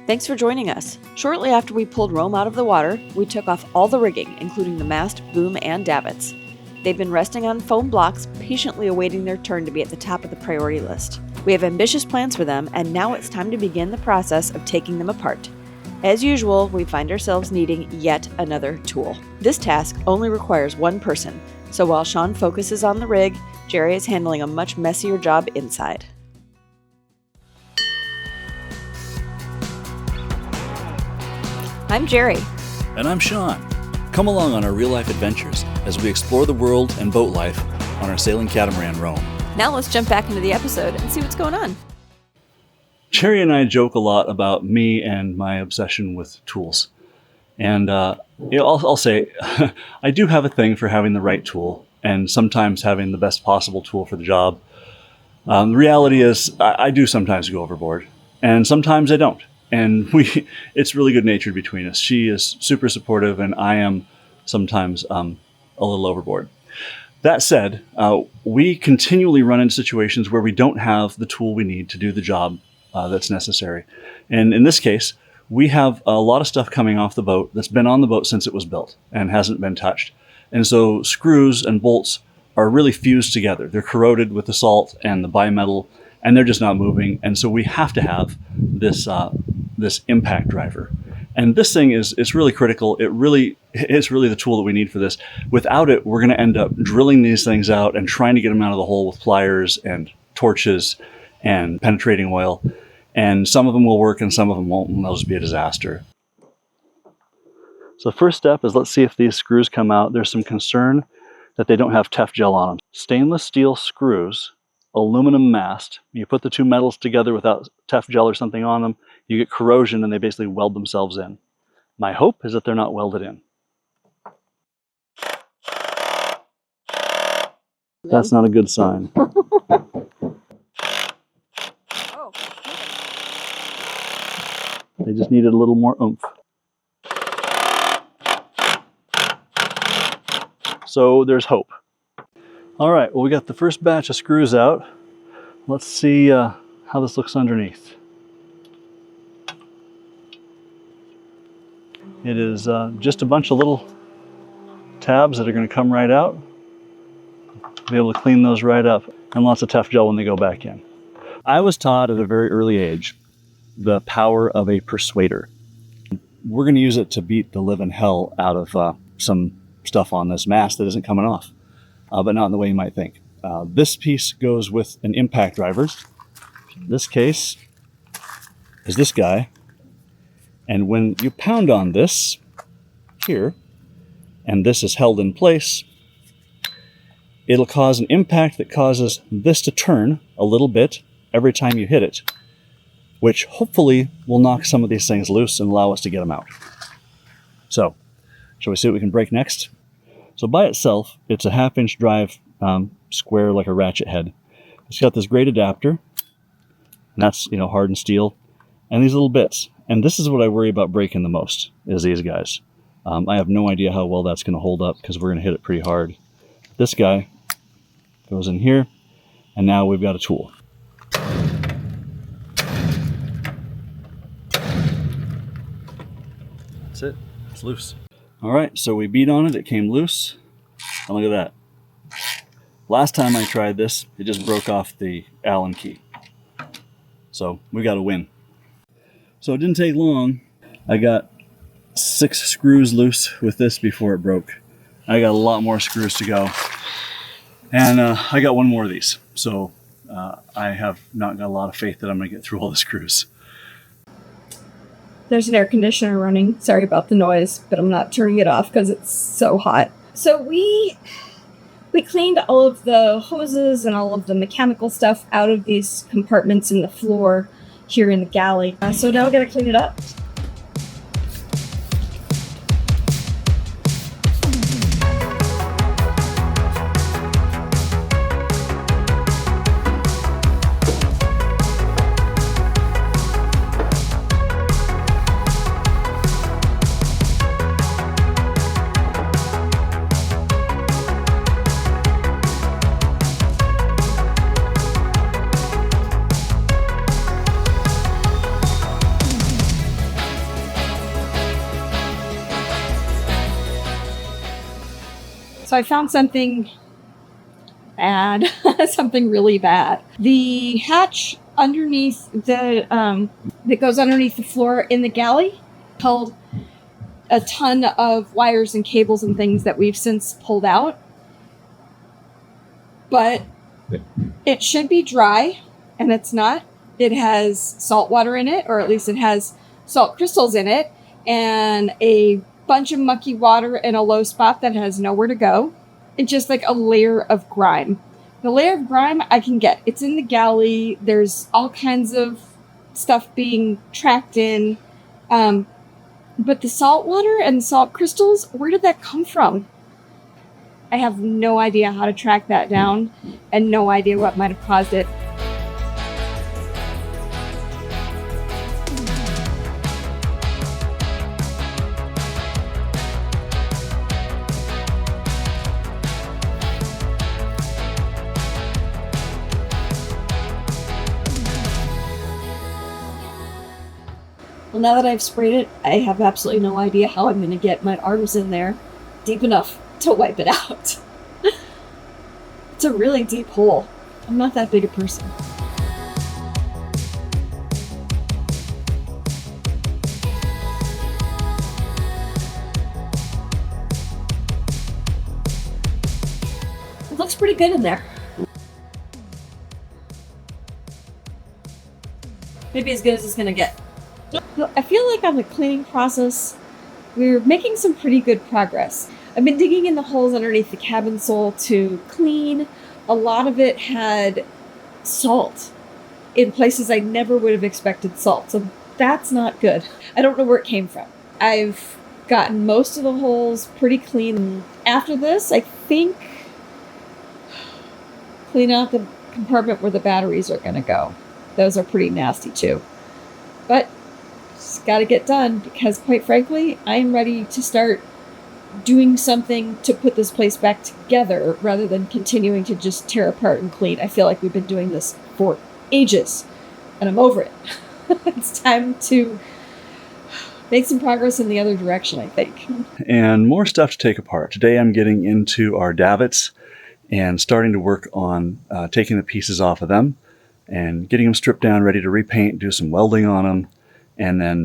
Thanks for joining us. Shortly after we pulled Rome out of the water, we took off all the rigging, including the mast, boom, and davits. They've been resting on foam blocks, patiently awaiting their turn to be at the top of the priority list. We have ambitious plans for them, and now it's time to begin the process of taking them apart. As usual, we find ourselves needing yet another tool. This task only requires one person, so while Shawn focuses on the rig, Geri is handling a much messier job inside. I'm Geri. And I'm Shawn. Come along on our real-life adventures as we explore the world and boat life on our sailing catamaran Rome. Now let's jump back into the episode and see what's going on. Geri and I joke a lot about me and my obsession with tools. And I'll say, I do have a thing for having the right tool and sometimes having the best possible tool for the job. The reality is I do sometimes go overboard, and sometimes I don't. And it's really good natured between us. She is super supportive, and I am sometimes a little overboard. That said, we continually run into situations where we don't have the tool we need to do the job that's necessary. And in this case, we have a lot of stuff coming off the boat that's been on the boat since it was built and hasn't been touched. And so screws and bolts are really fused together. They're corroded with the salt and the bimetal, and they're just not moving. And so we have to have this impact driver. And this thing it's really critical. It's really the tool that we need for this. Without it, we're going to end up drilling these things out and trying to get them out of the hole with pliers and torches and penetrating oil. And some of them will work and some of them won't, and they'll just be a disaster. So the first step is let's see if these screws come out. There's some concern that they don't have Tef-Gel on them. Stainless steel screws, aluminum mast. You put the two metals together without Tef-Gel or something on them, you get corrosion and they basically weld themselves in. My hope is that they're not welded in. That's not a good sign. They just needed a little more oomph. So there's hope. All right, well, we got the first batch of screws out. Let's see how this looks underneath. It is just a bunch of little tabs that are going to come right out. Be able to clean those right up, and lots of Tef-Gel when they go back in. I was taught at a very early age the power of a persuader. We're going to use it to beat the living hell out of some stuff on this mast that isn't coming off, but not in the way you might think. This piece goes with an impact driver. This case is this guy. And when you pound on this here, and this is held in place, it'll cause an impact that causes this to turn a little bit every time you hit it, which hopefully will knock some of these things loose and allow us to get them out. So, shall we see what we can break next? So by itself, it's a 1/2-inch drive square like a ratchet head. It's got this great adapter, and that's hardened steel, and these little bits. And this is what I worry about breaking the most, is these guys. I have no idea how well that's going to hold up because we're going to hit it pretty hard. This guy goes in here, and now we've got a tool. That's it. It's loose. All right, so we beat on it. It came loose. And look at that. Last time I tried this, it just broke off the Allen key. So we got a win. So it didn't take long. I got 6 screws loose with this before it broke. I got a lot more screws to go. And I got one more of these. So I have not got a lot of faith that I'm going to get through all the screws. There's an air conditioner running. Sorry about the noise, but I'm not turning it off because it's so hot. So we cleaned all of the hoses and all of the mechanical stuff out of these compartments in the floor here in the galley. So now we're going to clean it up. I found something bad, something really bad. The hatch underneath that goes underneath the floor in the galley held a ton of wires and cables and things that we've since pulled out. But it should be dry, and it's not. It has salt water in it, or at least it has salt crystals in it, and a bunch of mucky water in a low spot that has nowhere to go. It's just like a layer of grime. The layer of grime I can get. It's in the galley. There's all kinds of stuff being tracked in. But the salt water and the salt crystals, where did that come from? I have no idea how to track that down and no idea what might have caused it. Well, now that I've sprayed it, I have absolutely no idea how I'm going to get my arms in there deep enough to wipe it out. It's a really deep hole. I'm not that big a person. It looks pretty good in there. Maybe as good as it's going to get. I feel like on the cleaning process, we're making some pretty good progress. I've been digging in the holes underneath the cabin sole to clean. A lot of it had salt in places I never would have expected salt, so that's not good. I don't know where it came from. I've gotten most of the holes pretty clean. After this, I think clean out the compartment where the batteries are going to go. Those are pretty nasty too. But it's got to get done because, quite frankly, I am ready to start doing something to put this place back together rather than continuing to just tear apart and clean. I feel like we've been doing this for ages and I'm over it. It's time to make some progress in the other direction, I think. And more stuff to take apart. Today I'm getting into our davits and starting to work on taking the pieces off of them and getting them stripped down, ready to repaint, do some welding on them. And then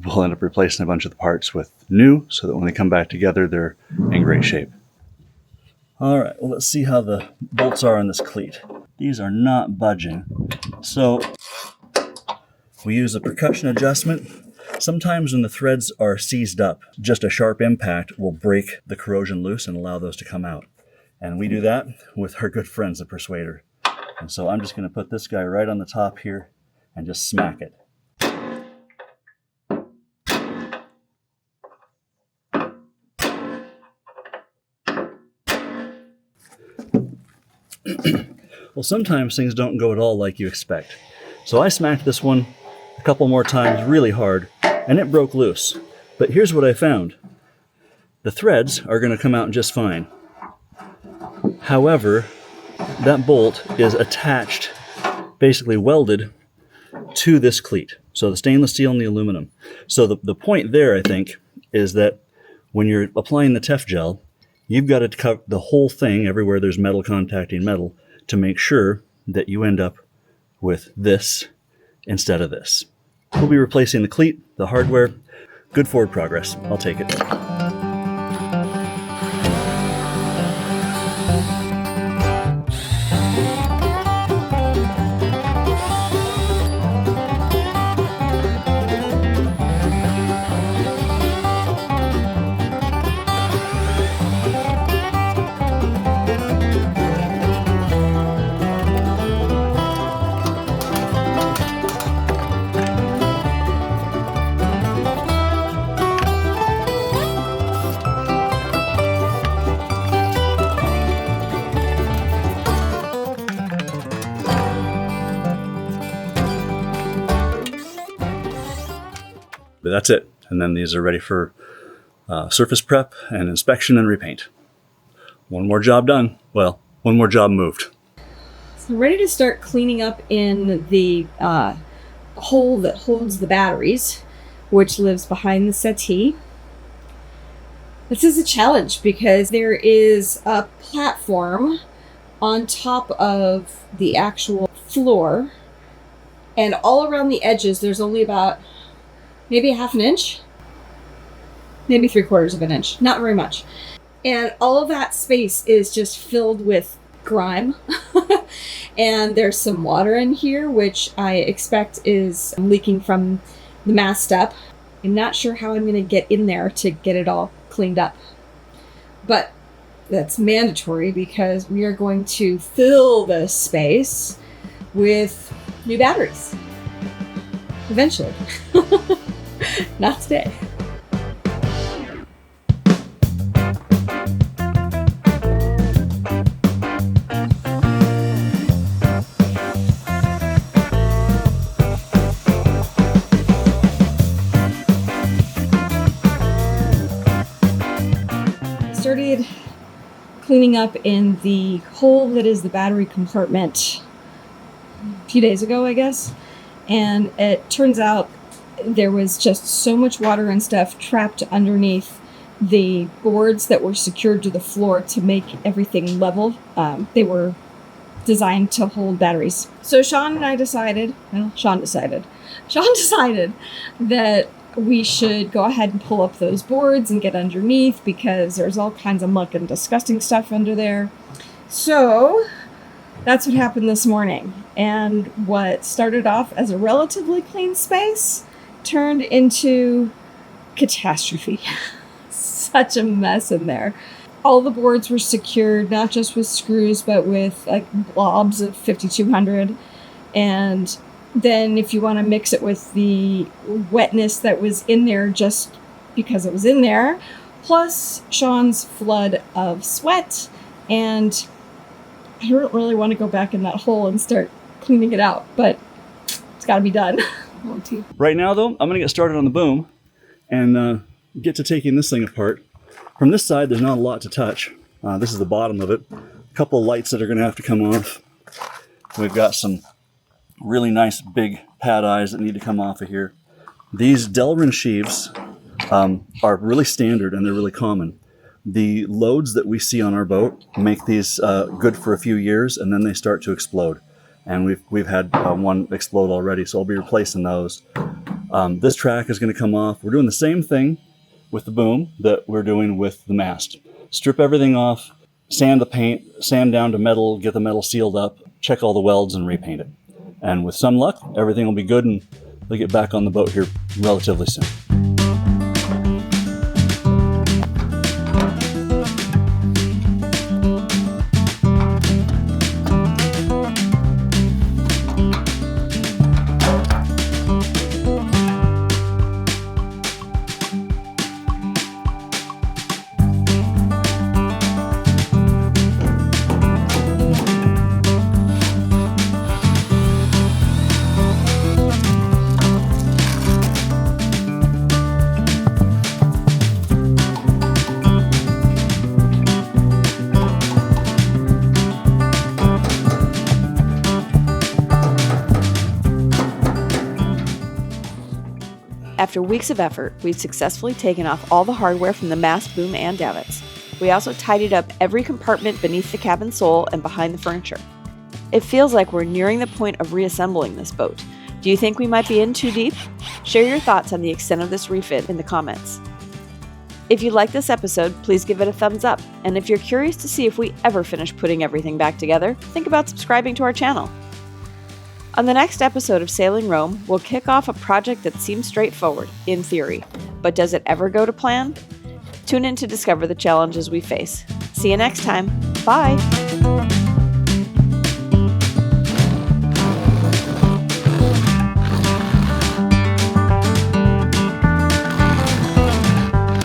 we'll end up replacing a bunch of the parts with new so that when they come back together, they're in great shape. All right, well, let's see how the bolts are on this cleat. These are not budging. So we use a percussion adjustment. Sometimes when the threads are seized up, just a sharp impact will break the corrosion loose and allow those to come out. And we do that with our good friends, the Persuader. And so I'm just going to put this guy right on the top here and just smack it. Well, sometimes things don't go at all like you expect. So I smacked this one a couple more times really hard, and it broke loose. But here's what I found. The threads are going to come out just fine. However, that bolt is attached, basically welded, to this cleat. So the stainless steel and the aluminum. So the point there, I think, is that when you're applying the Tef-Gel, you've got to cover the whole thing, everywhere there's metal contacting metal, to make sure that you end up with this instead of this. We'll be replacing the cleat, the hardware. Good forward progress. I'll take it. But that's it. And then these are ready for surface prep and inspection and repaint. One more job done. Well, one more job moved. So ready to start cleaning up in the hole that holds the batteries, which lives behind the settee. This is a challenge because there is a platform on top of the actual floor, and all around the edges there's only about maybe a half an inch, maybe 3/4 of an inch, not very much. And all of that space is just filled with grime. And there's some water in here, which I expect is leaking from the mast step. I'm not sure how I'm going to get in there to get it all cleaned up. But that's mandatory because we are going to fill this space with new batteries. Eventually. Not today. Started cleaning up in the hole that is the battery compartment a few days ago, I guess. And it turns out there was just so much water and stuff trapped underneath the boards that were secured to the floor to make everything level. They were designed to hold batteries. So Shawn decided that we should go ahead and pull up those boards and get underneath because there's all kinds of muck and disgusting stuff under there. So that's what happened this morning. And what started off as a relatively clean space turned into catastrophe. Such a mess in there. All the boards were secured, not just with screws, but with like blobs of 5200. And then if you want to mix it with the wetness that was in there just because it was in there, plus Shawn's flood of sweat, and I don't really want to go back in that hole and start cleaning it out, but it's got to be done. Right now, though, I'm going to get started on the boom and get to taking this thing apart. From this side, there's not a lot to touch. This is the bottom of it. A couple of lights that are going to have to come off. We've got some really nice big pad eyes that need to come off of here. These Delrin sheaves are really standard and they're really common. The loads that we see on our boat make these good for a few years, and then they start to explode. And we've had one explode already, so I'll be replacing those. This track is going to come off. We're doing the same thing with the boom that we're doing with the mast. Strip everything off, sand the paint, sand down to metal, get the metal sealed up, check all the welds, and repaint it. And with some luck, everything will be good, and they'll get back on the boat here relatively soon. After weeks of effort, we've successfully taken off all the hardware from the mast, boom, and davits. We also tidied up every compartment beneath the cabin sole and behind the furniture. It feels like we're nearing the point of reassembling this boat. Do you think we might be in too deep? Share your thoughts on the extent of this refit in the comments. If you like this episode, please give it a thumbs up. And if you're curious to see if we ever finish putting everything back together, think about subscribing to our channel. On the next episode of Sailing Rome, we'll kick off a project that seems straightforward, in theory. But does it ever go to plan? Tune in to discover the challenges we face. See you next time. Bye!